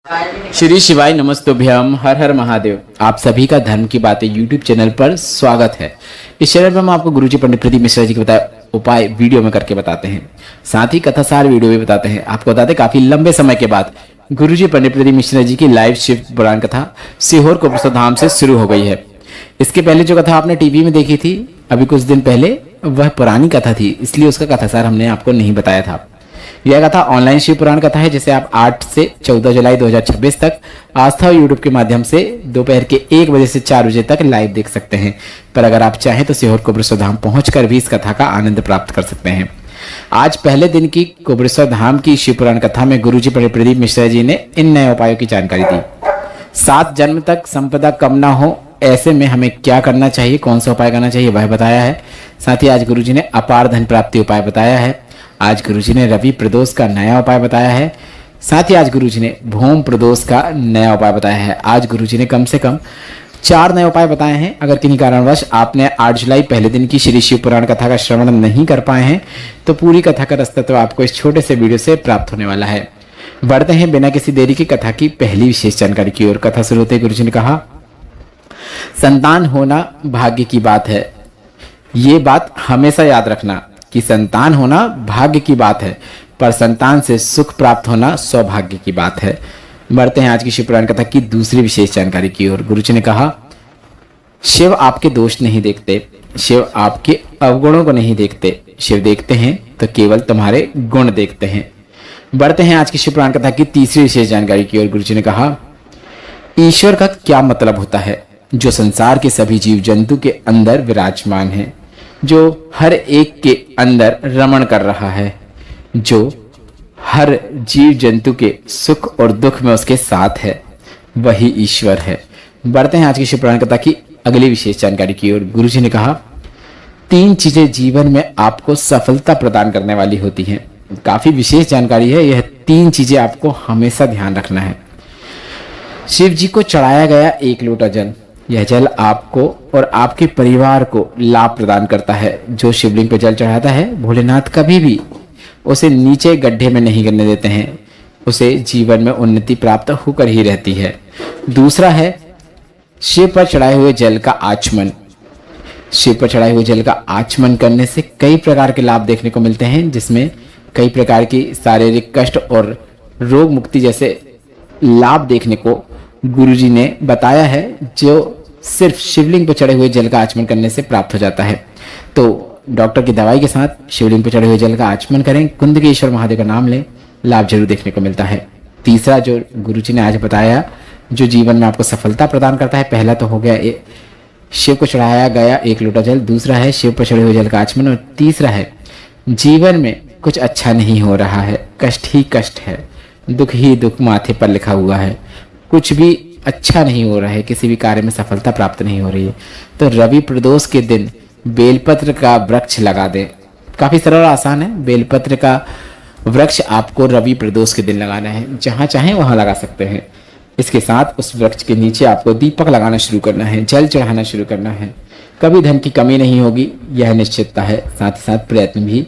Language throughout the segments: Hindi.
श्री शिवाय नमस्तुभ्यम, हर हर महादेव। आप सभी का धर्म की बातें यूट्यूब चैनल पर स्वागत है। इस चैनल पर हम आपको गुरुजी पंडित प्रदीप मिश्रा जी के बताए उपाय वीडियो में करके बताते हैं, साथ ही कथासार वीडियो भी बताते हैं। आपको बताते हैं काफी लंबे समय के बाद गुरुजी पंडित प्रदीप मिश्रा जी की लाइव शिव पुराण कथा सीहोर कोपरसा धाम से शुरू हो गई है। इसके पहले जो कथा आपने टीवी में देखी थी अभी कुछ दिन पहले, वह पुरानी कथा थी, इसलिए उसका कथासार हमने आपको नहीं बताया था। यह कथा ऑनलाइन शिव पुराण कथा है, जिसे आप 8 से 14 जुलाई 2026 तक आस्था यूट्यूब के माध्यम से दोपहर के 1 बजे से 4 बजे तक लाइव देख सकते हैं। पर अगर आप चाहें तो सीहोर कोपरसा धाम पहुंचकर भी इस कथा का आनंद प्राप्त कर सकते हैं। आज पहले दिन की कोपरसा धाम की शिव पुराण कथा में गुरुजी पंडित प्रदीप मिश्रा जी ने इन नए उपायों की जानकारी दी। 7 जन्म तक संपदा कम ना हो, ऐसे में हमें क्या करना चाहिए, कौन सा उपाय करना चाहिए, वह बताया है। साथ ही आज गुरुजी ने अपार धन प्राप्ति उपाय बताया है। आज गुरुजी ने रवि प्रदोष का नया उपाय बताया है। साथ ही आज गुरुजी ने भूम प्रदोष का नया उपाय बताया है। आज गुरुजी ने कम से कम 4 नए उपाय बताए हैं। अगर किन्हीं कारणवश आपने 8 जुलाई पहले दिन की श्री शिव पुराण कथा का श्रवण नहीं कर पाए हैं तो पूरी कथा का रास्ता तो आपको इस छोटे से वीडियो से प्राप्त होने वाला है। बढ़ते हैं बिना किसी देरी की कथा की पहली विशेष जानकारी की ओर। कथा शुरू होते गुरुजी ने कहा, संतान होना भाग्य की बात है। ये बात हमेशा याद रखना कि संतान होना भाग्य की बात है, पर संतान से सुख प्राप्त होना सौभाग्य की बात है। बढ़ते हैं आज की शिव पुराण कथा की दूसरी विशेष जानकारी की ओर। गुरुजी ने कहा, शिव आपके दोष नहीं देखते, शिव आपके अवगुणों को नहीं देखते, शिव देखते हैं तो केवल तुम्हारे गुण देखते हैं। बढ़ते हैं आज की शिव पुराण कथा की तीसरी विशेष जानकारी की ओर। गुरुजी ने कहा, ईश्वर का क्या मतलब होता है? जो संसार के सभी जीव जंतु के अंदर विराजमान है, जो हर एक के अंदर रमण कर रहा है, जो हर जीव जंतु के सुख और दुख में उसके साथ है, वही ईश्वर है। बढ़ते हैं आज की शिव पुराण कथा की अगली विशेष जानकारी की ओर। गुरुजी ने कहा, 3 चीजें जीवन में आपको सफलता प्रदान करने वाली होती हैं। काफी विशेष जानकारी है, यह 3 चीजें आपको हमेशा ध्यान रखना है। शिव जी को चढ़ाया गया 1 लोटा जल, यह जल आपको और आपके परिवार को लाभ प्रदान करता है। जो शिवलिंग पर जल चढ़ाता है, भोलेनाथ कभी भी उसे नीचे गड्ढे में नहीं गिरने देते हैं, उसे जीवन में उन्नति प्राप्त होकर ही रहती है। दूसरा है शिव पर चढ़ाए हुए जल का आचमन। शिव पर चढ़ाए हुए जल का आचमन करने से कई प्रकार के लाभ देखने को मिलते हैं, जिसमें कई प्रकार की शारीरिक कष्ट और रोग मुक्ति जैसे लाभ देखने को गुरुजी ने बताया है, जो सिर्फ शिवलिंग पर चढ़े हुए जल का आचमन करने से प्राप्त हो जाता है। तो डॉक्टर की दवाई के साथ शिवलिंग पर चढ़े हुए जल का आचमन करें, कुंदकेश्वर महादेव का नाम लें, लाभ जरूर देखने को मिलता है। तीसरा जो गुरुजी ने आज बताया, जो जीवन में आपको सफलता प्रदान करता है, पहला तो हो गया शिव को चढ़ाया गया 1 लोटा जल, दूसरा है शिव पर चढ़े हुए जल का आचमन, और तीसरा है जीवन में कुछ अच्छा नहीं हो रहा है, कष्ट ही कष्ट है, दुख ही दुख माथे पर लिखा हुआ है, कुछ भी अच्छा नहीं हो रहा है, किसी भी कार्य में सफलता प्राप्त नहीं हो रही है, तो रवि प्रदोष के दिन बेलपत्र का वृक्ष लगा दें। काफी सरल और आसान है। बेलपत्र का वृक्ष आपको रवि प्रदोष के दिन लगाना है, जहां चाहें वहां लगा सकते हैं। इसके साथ उस वृक्ष के नीचे आपको दीपक लगाना शुरू करना है, जल चढ़ाना शुरू करना है। कभी धन की कमी नहीं होगी, यह निश्चितता है। साथ ही साथ प्रयत्न भी,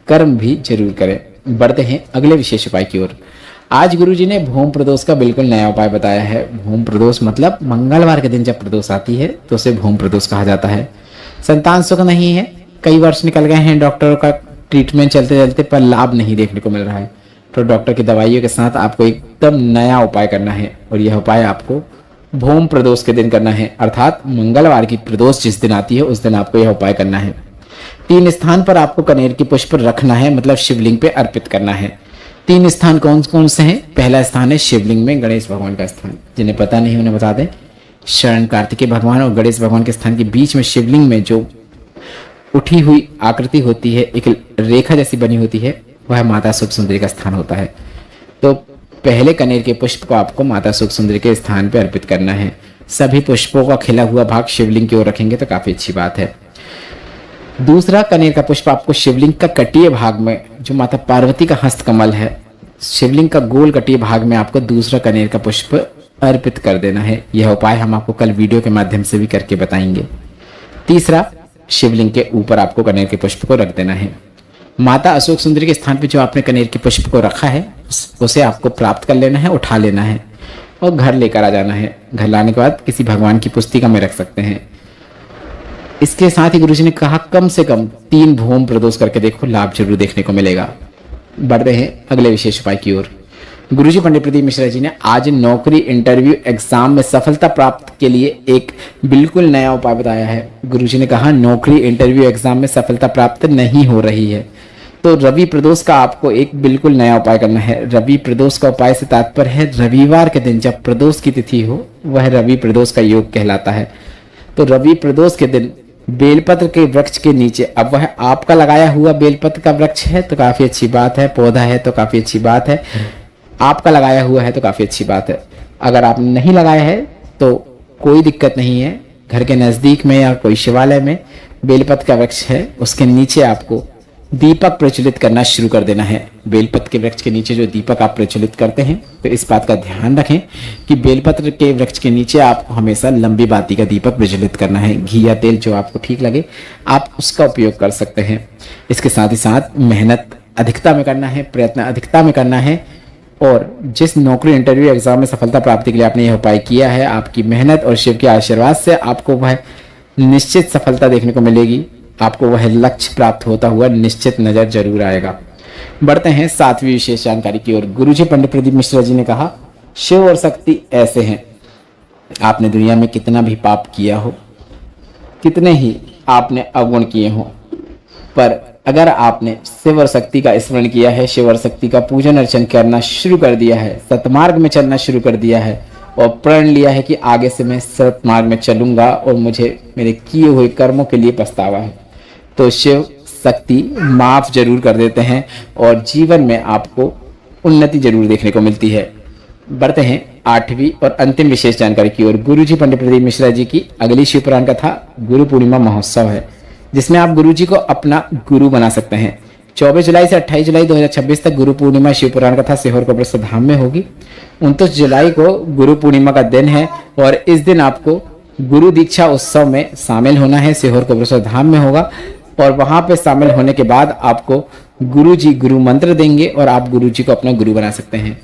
कर्म भी जरूर करें। बढ़ते हैं अगले विशेष उपाय की ओर। आज गुरुजी ने भूम प्रदोष का बिल्कुल नया उपाय बताया है। भूम प्रदोष मतलब मंगलवार के दिन जब प्रदोष आती है तो उसे भूम प्रदोष कहा जाता है। संतान सुख नहीं है, कई वर्ष निकल गए हैं, डॉक्टरों का ट्रीटमेंट चलते चलते पर लाभ नहीं देखने को मिल रहा है, तो डॉक्टर की दवाइयों के साथ आपको एकदम नया उपाय करना है, और यह उपाय आपको भूम प्रदोष के दिन करना है, अर्थात मंगलवार की प्रदोष जिस दिन आती है उस दिन आपको यह उपाय करना है। 3 स्थान पर आपको कनेर की पुष्प रखना है, मतलब शिवलिंग पे अर्पित करना है। 3 स्थान कौन कौन से हैं? पहला स्थान है शिवलिंग में गणेश भगवान का स्थान, जिन्हें पता नहीं उन्हें बता दें। शरण कार्तिकेय भगवान और गणेश भगवान के स्थान के बीच में शिवलिंग में जो उठी हुई आकृति होती है, एक रेखा जैसी बनी होती है, वह माता सुख सुंदरी का स्थान होता है। तो पहले कनेर के पुष्प को आपको माता सुख सुंदरी के स्थान पर अर्पित करना है। सभी पुष्पों का खिला हुआ भाग शिवलिंग की ओर रखेंगे तो काफी अच्छी बात है। दूसरा कनेर का पुष्प आपको शिवलिंग का कटीय भाग में, जो माता पार्वती का हस्तकमल है, शिवलिंग का गोल कटीय भाग में आपको दूसरा कनेर का पुष्प अर्पित कर देना है। यह उपाय हम आपको कल वीडियो के माध्यम से भी करके बताएंगे। तीसरा, शिवलिंग के ऊपर आपको कनेर के पुष्प को रख देना है। माता अशोक सुंदरी के स्थान पे जो आपने कनेर के पुष्प को रखा है उसे आपको प्राप्त कर लेना है, उठा लेना है। और घर लेकर आ जाना है। घर लाने के बाद किसी भगवान की पुस्तिका में रख सकते हैं। इसके साथ ही गुरुजी ने कहा कम से कम 3 भूम प्रदोष करके देखो, लाभ जरूर देखने को मिलेगा। बढ़ते हैं अगले विशेष उपाय की ओर। गुरुजी पंडित प्रदीप मिश्रा जी ने आज नौकरी इंटरव्यू एग्जाम में सफलता प्राप्त के लिए एक बिल्कुल नया उपाय बताया है। गुरुजी ने कहा नौकरी इंटरव्यू एग्जाम में सफलता प्राप्त नहीं हो रही है तो रवि प्रदोष का आपको एक बिल्कुल नया उपाय करना है। रवि प्रदोष का उपाय से तात्पर्य है रविवार के दिन जब प्रदोष की तिथि हो वह रवि प्रदोष का योग कहलाता है। तो रवि प्रदोष के दिन बेलपत्र के वृक्ष के नीचे, अब वह आपका लगाया हुआ बेलपत्र का वृक्ष है तो काफी अच्छी बात है, पौधा है तो काफी अच्छी बात है, आपका लगाया हुआ है तो काफी अच्छी बात है। अगर आप नहीं लगाया है तो कोई दिक्कत नहीं है। घर के नजदीक में या कोई शिवालय में बेलपत्र का वृक्ष है, उसके नीचे आपको दीपक प्रज्वलित करना शुरू कर देना है। बेलपत्र के वृक्ष के नीचे जो दीपक आप प्रज्वलित करते हैं तो इस बात का ध्यान रखें कि बेलपत्र के वृक्ष के नीचे आपको हमेशा लंबी बाती का दीपक प्रज्वलित करना है। घी या तेल जो आपको ठीक लगे आप उसका उपयोग कर सकते हैं। इसके साथ ही साथ मेहनत अधिकता में करना है, प्रयत्न अधिकता में करना है। और जिस नौकरी इंटरव्यू एग्जाम में सफलता प्राप्ति के लिए आपने यह उपाय किया है, आपकी मेहनत और शिव के आशीर्वाद से आपको वह निश्चित सफलता देखने को मिलेगी। आपको वह लक्ष्य प्राप्त होता हुआ निश्चित नजर जरूर आएगा। बढ़ते हैं 7वीं विशेष जानकारी की ओर। गुरुजी पंडित प्रदीप मिश्रा जी ने कहा शिव और शक्ति ऐसे हैं, आपने दुनिया में कितना भी पाप किया हो, कितने ही आपने अवगुण किए हो, पर अगर आपने शिव और शक्ति का स्मरण किया है, शिव और शक्ति का पूजन अर्चन करना शुरू कर दिया है, सतमार्ग में चलना शुरू कर दिया है और प्रण लिया है कि आगे से मैं सतमार्ग में चलूंगा और मुझे मेरे किए हुए कर्मों के लिए पछतावा है, तो शिव शक्ति माफ जरूर कर देते हैं और जीवन में आपको उन्नति जरूर देखने को मिलती है। बढ़ते हैं 8वीं और अंतिम विशेष जानकारी की ओर। गुरुजी पंडित प्रदीप मिश्रा जी की अगली शिव पुराण कथा गुरु पूर्णिमा महोत्सव है, जिसमें आप गुरुजी को अपना गुरु बना सकते हैं। 24 जुलाई से 28 जुलाई 2026 तक गुरु पूर्णिमा शिव पुराण कथा सीहोर कपिलेश्वर धाम में होगी। 29 जुलाई को गुरु पूर्णिमा का दिन है और इस दिन आपको गुरु दीक्षा उत्सव में शामिल होना है। सीहोर कपिलेश्वर धाम में होगा और वहां पे शामिल होने के बाद आपको गुरुजी गुरु मंत्र देंगे और आप गुरुजी को अपना गुरु बना सकते हैं।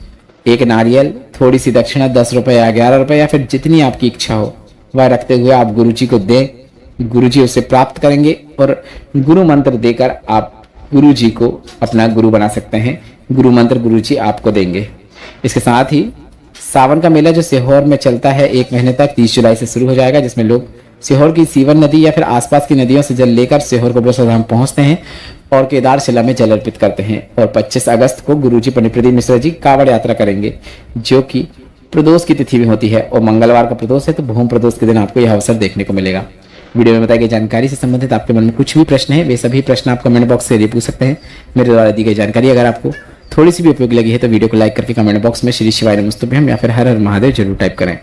एक नारियल, थोड़ी सी दक्षिणा 10 रुपए या 11 रुपए या फिर जितनी आपकी इच्छा हो वह रखते हुए आप गुरुजी को दें। गुरुजी उसे प्राप्त करेंगे और गुरु मंत्र देकर आप गुरुजी को अपना गुरु बना सकते हैं। गुरु मंत्र गुरुजी आपको देंगे। इसके साथ ही सावन का मेला जो सीहोर में चलता है 1 महीने तक 30 जुलाई से शुरू हो जाएगा, जिसमें लोग सीहोर की सीवन नदी या फिर आसपास की नदियों से जल लेकर सीहोर कपिलेश्वर धाम पहुंचते हैं और केदारशिला में जल अर्पित करते हैं। और 25 अगस्त को गुरुजी पंडित प्रदीप मिश्रा जी कांवड़ यात्रा करेंगे, जो कि प्रदोष की तिथि में होती है और मंगलवार का प्रदोष है, तो भूम प्रदोष के दिन आपको यह अवसर देखने को मिलेगा। वीडियो में बताई गई जानकारी से संबंधित आपके मन में कुछ भी प्रश्न है, वे सभी प्रश्न आप कमेंट बॉक्स से पूछ सकते हैं। मेरे द्वारा दी गई जानकारी अगर आपको थोड़ी सी भी उपयोगी लगी है तो वीडियो को लाइक करके कमेंट बॉक्स में श्री शिवाय नमस्तुभ्यम या फिर हर हर महादेव जरूर टाइप करें।